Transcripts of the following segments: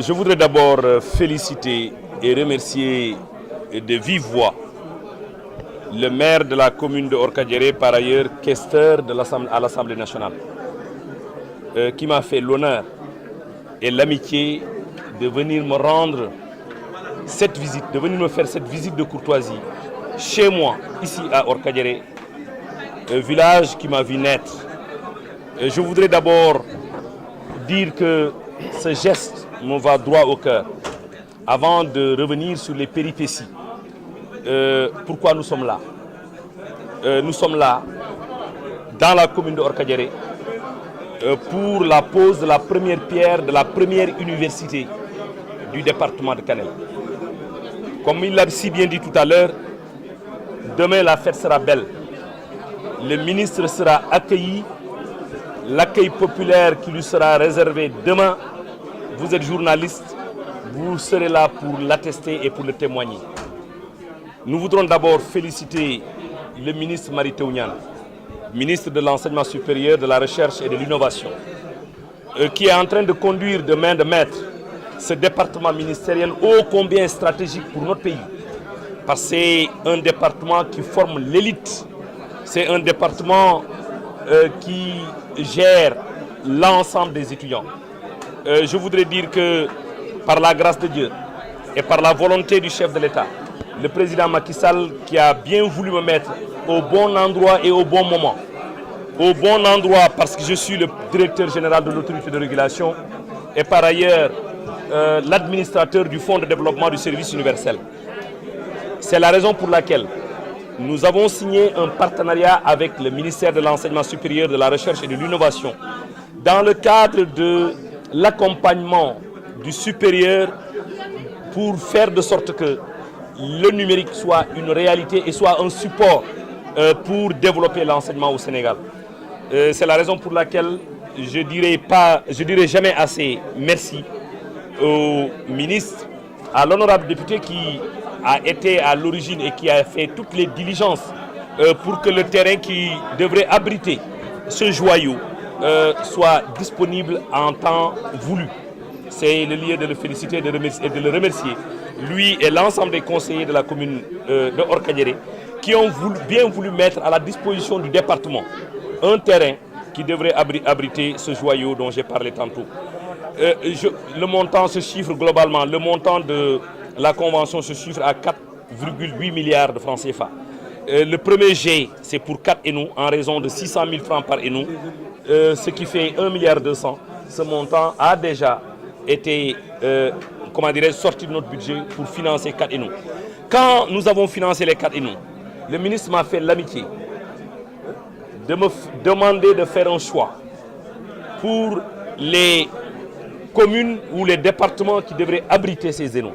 Je voudrais d'abord féliciter et remercier de vive voix le maire de la commune de Orkadiéré, par ailleurs questeur à l'Assemblée nationale, qui m'a fait l'honneur et l'amitié de venir me rendre cette visite, de venir me faire cette visite de courtoisie chez moi, ici à Orkadiéré, un village qui m'a vu naître. Je voudrais d'abord dire que ce geste me va droit au cœur, avant de revenir sur les péripéties. Pourquoi nous sommes là? Nous sommes là, dans la commune de Orkadiéré, pour la pose de la première pierre de la première université du département de Kanel. Comme il l'a si bien dit tout à l'heure, demain la fête sera belle. Le ministre sera accueilli, l'accueil populaire qui lui sera réservé demain. Vous êtes journaliste, vous serez là pour l'attester et pour le témoigner. Nous voudrons d'abord féliciter le ministre Mary Teuw Niane, ministre de l'Enseignement supérieur, de la Recherche et de l'Innovation, qui est en train de conduire de main de maître ce département ministériel ô combien stratégique pour notre pays. Parce que c'est un département qui forme l'élite, c'est un département qui gère l'ensemble des étudiants. Je voudrais dire que par la grâce de Dieu et par la volonté du chef de l'État, le président Macky Sall qui a bien voulu me mettre au bon endroit et au bon moment. Au bon endroit parce que je suis le directeur général de l'autorité de régulation et par ailleurs l'administrateur du Fonds de développement du service universel. C'est la raison pour laquelle nous avons signé un partenariat avec le ministère de l'Enseignement supérieur, de la Recherche et de l'Innovation dans le cadre de l'accompagnement du supérieur pour faire de sorte que le numérique soit une réalité et soit un support pour développer l'enseignement au Sénégal. C'est la raison pour laquelle je dirais jamais assez merci au ministre, à l'honorable député qui a été à l'origine et qui a fait toutes les diligences pour que le terrain qui devrait abriter ce joyau soit disponible en temps voulu. C'est le lieu de le féliciter et de le remercier, lui et l'ensemble des conseillers de la commune de Orkadiéré, qui ont bien voulu mettre à la disposition du département un terrain qui devrait abriter ce joyau dont j'ai parlé tantôt. Le montant se chiffre globalement, le montant de la convention se chiffre à 4,8 milliards de francs CFA. Le premier jet, c'est pour 4 ENO, en raison de 600 000 francs par ENO, ce qui fait 1,2 milliard. Ce montant a déjà été sorti de notre budget pour financer 4 ENO. Quand nous avons financé les 4 ENO, le ministre m'a fait l'amitié de me demander de faire un choix pour les communes ou les départements qui devraient abriter ces ENO.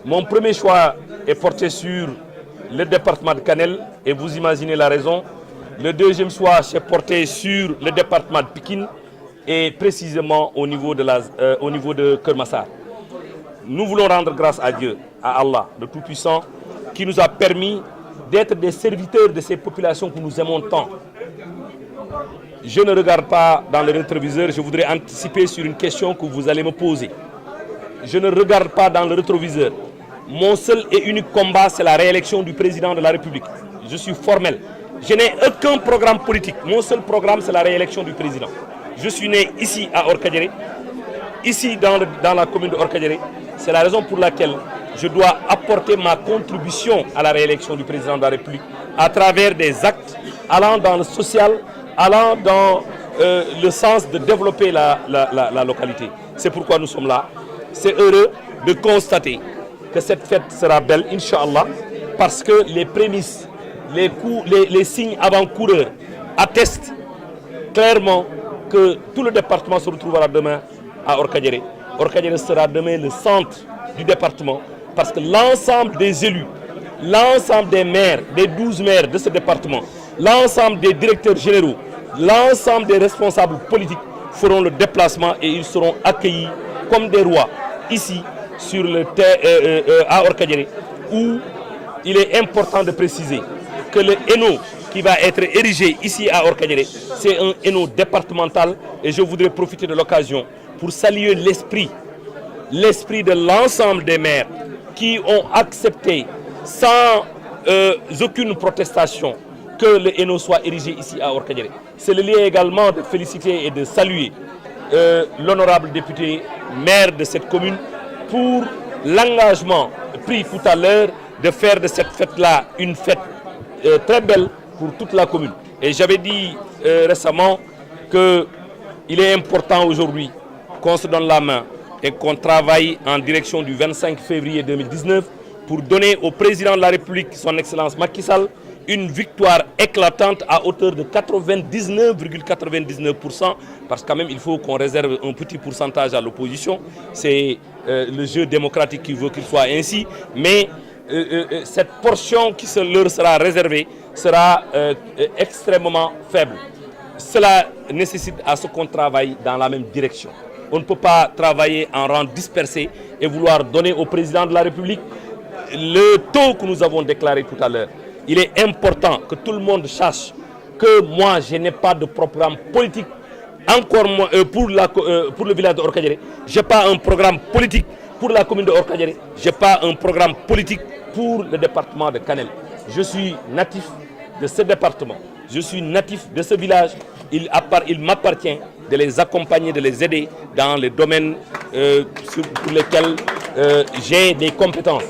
Mon premier choix est porté sur le département de Kanel et vous imaginez la raison. Le deuxième choix est porté sur le département de Pikine et précisément au niveau de Kermassar. Nous voulons rendre grâce à Dieu, à Allah, le Tout-Puissant, qui nous a permis d'être des serviteurs de ces populations que nous aimons tant. Je ne regarde pas dans le rétroviseur, je voudrais anticiper sur une question que vous allez me poser. Je ne regarde pas dans le rétroviseur. Mon seul et unique combat, c'est la réélection du président de la République. Je suis formel. Je n'ai aucun programme politique. Mon seul programme, c'est la réélection du président. Je suis né ici à Orkadiéré, ici dans la commune de Orkadiéré. C'est la raison pour laquelle je dois apporter ma contribution à la réélection du président de la République à travers des actes allant dans le social, allant dans le sens de développer la localité. C'est pourquoi nous sommes là. C'est heureux de constater que cette fête sera belle, Inch'Allah, parce que les prémices, les signes avant-coureurs attestent clairement que tout le département se retrouvera demain à Orkadiéré. Orkadiéré sera demain le centre du département parce que l'ensemble des élus, l'ensemble des maires, des 12 maires de ce département, l'ensemble des directeurs généraux, l'ensemble des responsables politiques feront le déplacement et ils seront accueillis comme des rois ici sur à Orkadiéré, où il est important de préciser que le ENO qui va être érigé ici à Orkadiéré, c'est un ENO départemental et je voudrais profiter de l'occasion pour saluer l'esprit l'esprit de l'ensemble des maires qui ont accepté sans aucune protestation que le Hainaut soit érigé ici à Orkadiéré. C'est le lieu également de féliciter et de saluer l'honorable député maire de cette commune pour l'engagement pris tout à l'heure de faire de cette fête-là une fête très belle pour toute la commune. Et j'avais dit récemment qu'il est important aujourd'hui qu'on se donne la main et qu'on travaille en direction du 25 février 2019 pour donner au président de la République, son Excellence Macky Sall, une victoire éclatante à hauteur de 99,99%, parce que quand même il faut qu'on réserve un petit pourcentage à l'opposition. C'est le jeu démocratique qui veut qu'il soit ainsi, mais cette portion qui leur sera réservée sera extrêmement faible. Cela nécessite à ce qu'on travaille dans la même direction. On ne peut pas travailler en rang dispersé et vouloir donner au président de la République le taux que nous avons déclaré tout à l'heure. Il est important que tout le monde sache que moi, je n'ai pas de programme politique, encore moins pour le village de Orkadiéré. Je n'ai pas un programme politique pour la commune de Orkadiéré. Je n'ai pas un programme politique pour le département de Kanel. Je suis natif de ce département. Je suis natif de ce village. Il m'appartient de les accompagner, de les aider dans les domaines pour lesquels j'ai des compétences.